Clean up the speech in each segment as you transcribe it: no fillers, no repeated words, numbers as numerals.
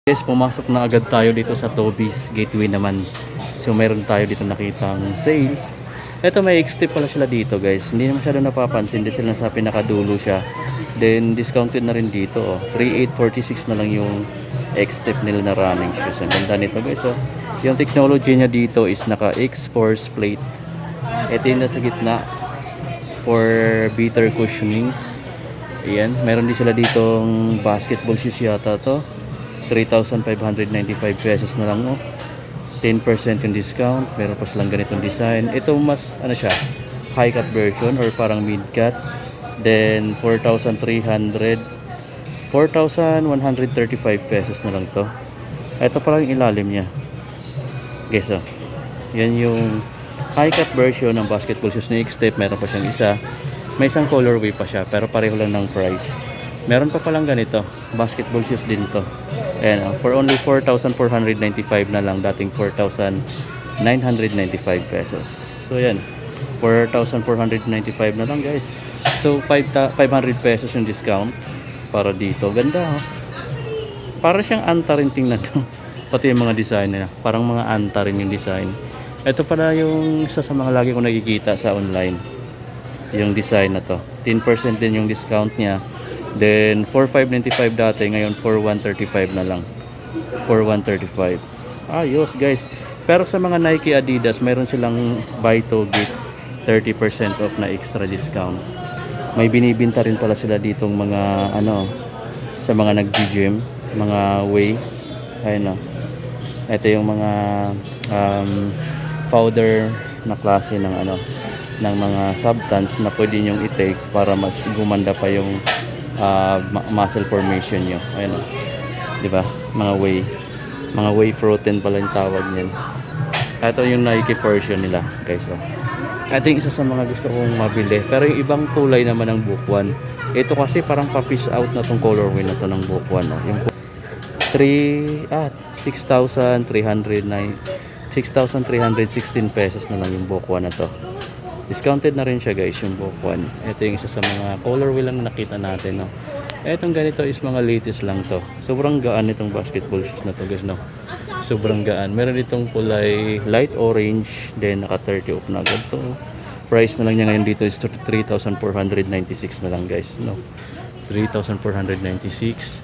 Guys, pumasok na agad tayo dito sa Toby's Gateway naman. So meron tayo dito nakitang sale. Ito may X-tip pala sila dito guys. Hindi naman masyado napapansin. Hindi sila nasa pinakadulo siya. Then discounted na rin dito. 3,846 na lang yung X-tip nila na running shoes. Ang ganda nito guys. Yung technology niya dito is naka X-Force plate. Ito yung nasa gitna for better cushioning. Ayan. Meron din sila ditong basketball shoes yata to. 3,595 pesos na lang 10% yung discount. Meron pa silang ganitong design. Ito mas ano siya, high cut version or parang mid cut. Then 4,135 pesos na lang to. Ito pa lang yung ilalim niya guys. Yan yung high cut version ng basketball shoes na X-Tip. Meron pa siyang isa. May isang colorway pa siya pero pareho lang ng price. Meron pa palang ganito, basketball shoes din to. Ayan, for only 4,495 na lang, dating 4,995 pesos. So yan, 4,495 na lang guys. So 500 pesos yung discount para dito. Ganda para siyang anta rin tingnan to. Pati yung mga design nila, parang mga anta rin yung design. Ito pala yung isa sa mga lagi ko nakikita sa online, yung design na to. 10% din yung discount niya. Then 4,595 dati, ngayon 4,135 na lang. 4,135. Ayos guys. Pero sa mga Nike, Adidas, mayroon silang buy to get 30% off na extra discount. May binibinta rin pala sila ditong mga ano, sa mga nag-gym, mga whey. Ayun ito yung mga powder na klase ng ano, ng mga substance na pwede nyong i-take para mas gumanda pa yung muscle formation nyo. Ayun diba? Mga whey protein pala yung tawag niyan. Ito yung Nike version nila guys. Ito yung isa sa mga gusto kong mabili. Pero yung ibang kulay naman ng Bukwon. Ito kasi parang pa-piece out na tong colorway na to ng Bukwon. Yung 6,316 pesos na lang yung Bukwon na to. Discounted na rin siya guys yung Bukwon. Ito yung isa sa mga colorway lang nakita natin. Etong ganito is mga latest lang to. Sobrang gaan itong basketball shoes na to guys. Sobrang gaan. Meron itong kulay light orange. Then naka 30 off na agad to. Price na lang niya ngayon dito is 3,496 na lang guys. 3,496.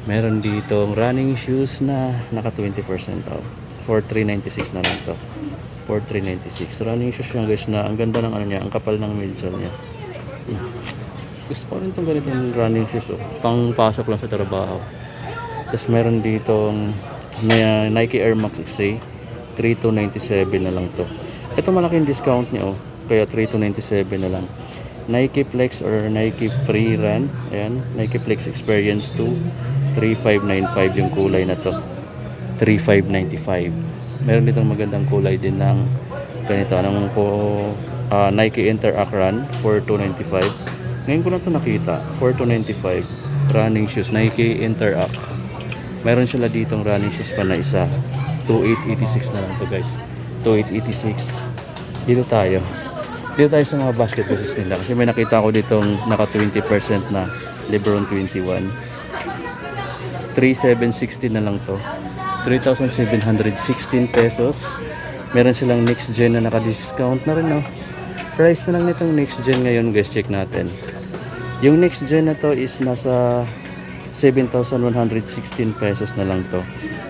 Meron ditong running shoes na naka 20% off. For 396 na lang to. 4,396. Running shoes yung guys na ang ganda ng ano niya, ang kapal ng midsole niya. Gusto ko rin itong ganitong running shoes pang pasok lang sa trabaho. Tapos meron ditong Nike Air Max XA 3,297 na lang to. Ito malaking discount niya kaya 3,297 na lang. Nike Flex or Nike Free Run, ayan, Nike Flex Experience 2 3,595 yung kulay na to. 3,595. Meron ditong magandang kulay din ng ganito. Anong po Nike Interact Run 4,295. Ngayon ko na ito nakita. 4,295 running shoes Nike Interact. Meron sila ditong running shoes pa na isa. 2,886 na lang to guys. 2,886. Dito tayo sa mga basketball shoes nila. Kasi may nakita ko ditong naka 20% na LeBron 21. 3,760 na lang to. 3,716 pesos. Meron silang next gen na naka-discount na rin Price na lang nitong next gen ngayon guys, check natin. Yung next gen na to is nasa 7,116 pesos na lang to.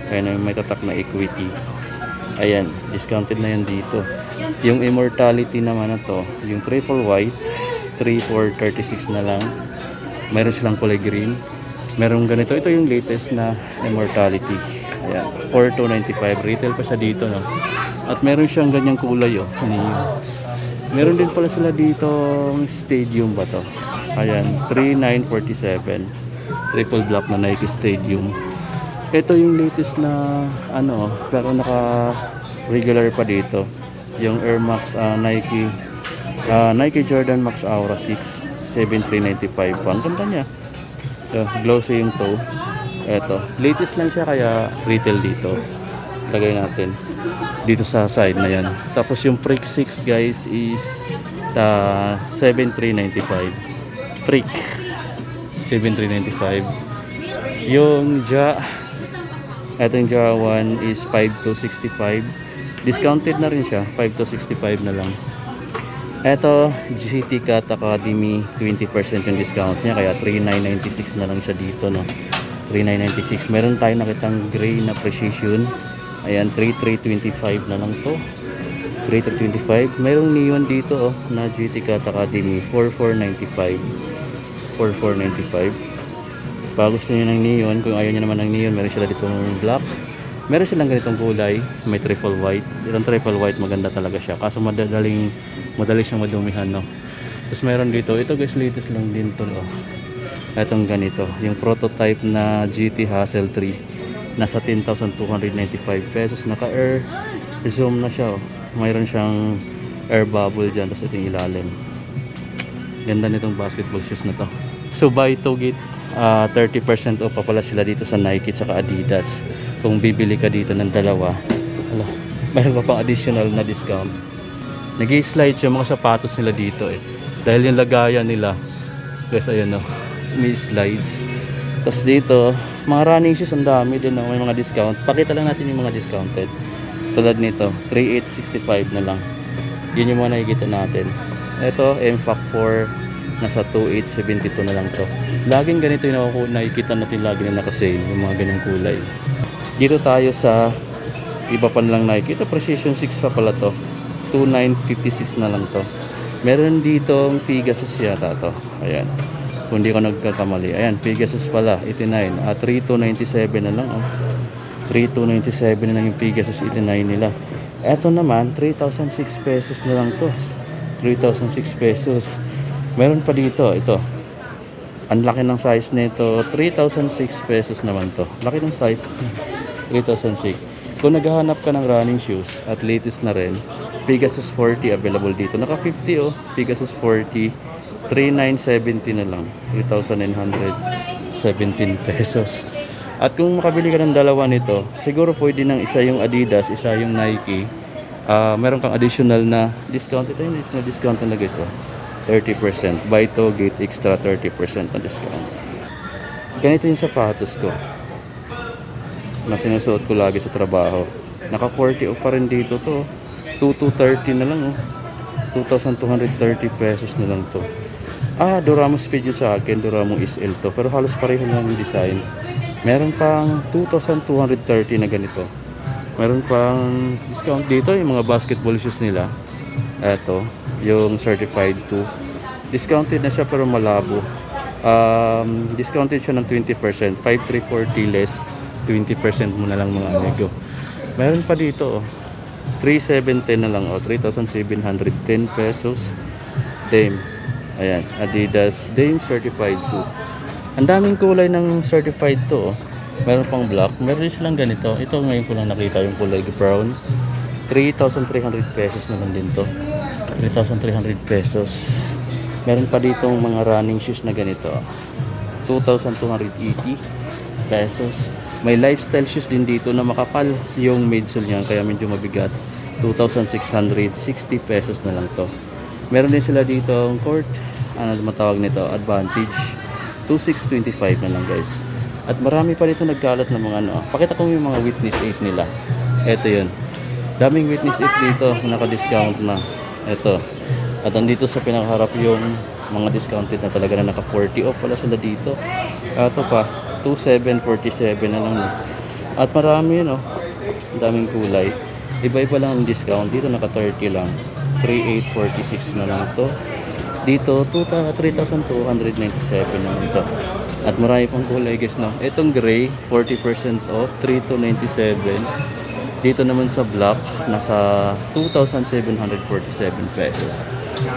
Kaya na may tatak na equity. Ayan, discounted na yan dito. Yung Immortality naman na to, yung triple white, 3,436 na lang. Meron silang kulay green. Meron ganito, ito yung latest na Immortality. Ayan, 4,295. Retail pa siya dito At meron siyang ganyang kulay Meron din pala sila dito Stadium ba to? Ayan, 3,947. Triple black na Nike Stadium. Ito yung latest na pero naka regular pa dito. Yung Air Max Nike Jordan Max Aura 6 7,395 pa. Ang ganda niya. Glossy yung toe. Eto, latest lang siya kaya retail dito. Lagay natin dito sa side na yan. Tapos yung Freak 6 guys is 7,395. Freak 7,395. Yung Itong Jara 1 is 5 to 65. Discounted na rin siya, 5 to 65 na lang. Ito, GT Cat Academy, 20% yung discount niya, kaya 3,996 na lang siya dito, no? 3,996. Meron tayo nakitang gray na Precision. Ayan, 3,325 na lang to. 3,325. Merong neon dito, oh, na GT Cat Academy, 4,495. 4,495. Pag gusto niyo ng neon, kung ayaw niyo naman ng neon, meron sila dito ng black. Meron silang ganitong kulay, may triple white. Itong triple white maganda talaga siya. Kaso madali siyang madumihan, no. Tapos meron dito, ito guys, latest lang din to, oh. Itong ganito, yung prototype na GT Hassel 3, nasa 10,295 pesos. Naka-air zoom na siya, oh. Mayroon siyang air bubble dyan, tapos ito yung ilalim. Ganda nitong basketball shoes na to. So buy to get 30% off pa pala sila dito sa Nike at Adidas. Kung bibili ka dito ng dalawa, mayroon pa pang additional na discount. Nag-i-slides yung mga sapatos nila dito, eh. Dahil yung lagayan nila, guys, ayan, no, may slides. Tapos dito, mga running shoes, ang dami din, no? May mga discount. Pakita lang natin yung mga discounted. Tulad nito, 3,865 na lang. Yun yung mga nakikita natin. Ito, MFAC 4, nasa 2,872 na lang to. Laging ganito yung nakikita natin, lagi na nakasale, yung mga ganyung kulay. Dito tayo sa iba pa lang Nike. Ito, Precision 6 pa pala to. 2,956 na lang to. Meron ditong Pegasus yata to. Ayan. Kung di ko nagkakamali. Ayan, Pegasus pala, 89. 3,297 na lang, oh. 3,297 na lang yung Pegasus 89 nila. Eto naman, 3,006 pesos na lang to. 3,006 pesos. Meron pa dito, ito. Ang laki ng size nito, 3,006 pesos naman to. Laki ng size, 3,006. Kung naghahanap ka ng running shoes at latest na rin, Pegasus 40 available dito. Naka 50, oh. Pegasus 40, 3,970 na lang. 3,917 pesos. At kung makabili ka ng dalawa nito, siguro pwede ng isa yung Adidas, isa yung Nike. Meron kang additional na discount. Ito yung additional discount na guys, oh. 30%. Buy to get extra 30% na discount. Ganito yung sapatos ko na sinusuot ko lagi sa trabaho. Naka 40 off pa rin dito to. 2,230 na lang, oh. 2,230 pesos na lang to. Duramo Speed yun sa akin. Duramo SL to. Pero halos pareho lang yung design. Meron pang 2,230 na ganito. Meron pang discount dito yung mga basketball shoes nila. Eto, yung certified 2. Discounted na siya pero malabo. Discounted siya ng 20%. 5,340 less. 20% mo na lang mga amigo. Meron pa dito, oh. 3,710 na lang, oh. 3,710 pesos. Dame. Ayan, Adidas Dame Certified 2. Ang daming kulay ng certified to, oh. Meron pang black. Meron din silang ganito. Ito ngayon ko lang nakita yung kulay brown. 3,300 pesos na lang din to. 3,300 pesos. Meron pa ditong mga running shoes na ganito. 2,280 pesos. May lifestyle shoes din dito na makapal yung midsole niya, kaya medyo mabigat. 2,660 pesos na lang to. Meron din sila dito ang court, ano matawag nito, Advantage. 2,625 na lang guys. At marami pa dito nagkalat ng mga ano. Pakita ko yung mga Witness 8 nila. Ito yun. Daming Witness 8 dito, naka-discount na. Ito. At andito sa pinakaharap yung mga discounted na talaga na naka 40 off pala sila dito. Ito pa, 2,747 na lang. At marami yun, oh. Ang daming kulay. Iba-iba lang ang discount. Dito naka 30 lang. 3,846 na lang to. Dito 3,297 naman to. At marami pang kulay guys, no. Itong gray 40% off, 3,297. Dito naman sa black nasa 2,747 pesos.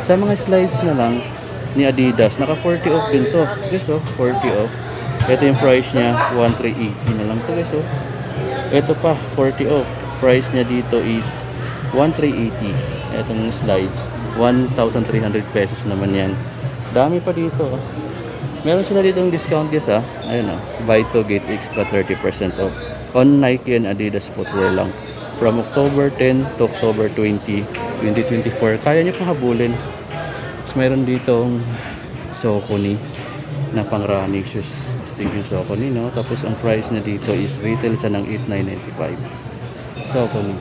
Sa mga slides na lang ni Adidas, naka 40 off din to guys, oh. 40 off. Ito yung price niya, 1,380 na lang to guys, oh. Ito pa 40 off. Price niya dito is 1,380. Itong slides 1,300 pesos naman yan. Dami pa dito, oh. Meron sila dito yung discount guys, ah. Ayun, oh. Buy to get extra 30% off on Nike and Adidas footwear lang. From October 10 to October 20, 2024. Kaya nyo pang habulin. Tapos meron dito Saucony na pang running shoes. yung Saucony, no? Tapos ang price na dito is retail siya ng 8,995. Saucony.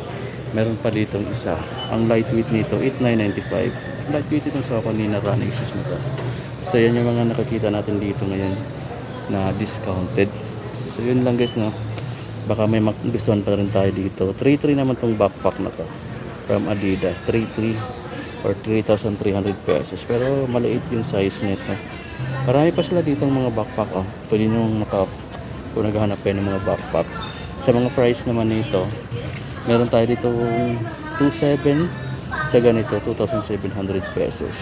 Meron pa ditong isa. Ang lightweight nito, 8,995. Lightweight itong Saucony na running shoes nito. So yan yung mga nakakita natin dito ngayon na discounted. So yun lang guys, no? Baka may gustuhan pa rin tayo dito. 3,300 naman tong backpack na to. From Adidas. 3,300 or 3,300 pesos. Pero maliit yung size nito. Marami pa sila dito ng mga backpack. Oh. Pwede nyo kung naghahanap kayo ng mga backpack. Sa mga price naman nito, meron tayo dito 2,700. Sa ganito, 2,700 pesos.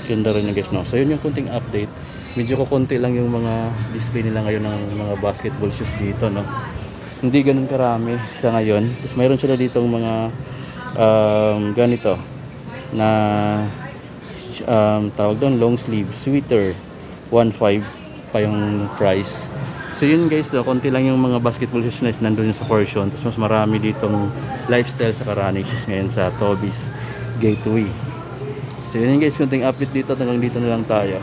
Ganda rin yung guys, no? So yun yung kunting update. Medyo kukunti lang yung mga display nila ngayon ng mga basketball shoes dito, no? Hindi ganun karami sa ngayon. Tapos mayroon sila ditong mga ganito na tawag doon long sleeve sweater, 1,500 pa yung price. So yun guys, so, konti lang yung mga basketball shoes na nandun sa portion. Tapos mas marami ditong lifestyle sa running shoes ngayon sa Toby's Gateway. So yun guys, konting update dito, hanggang dito na lang tayo.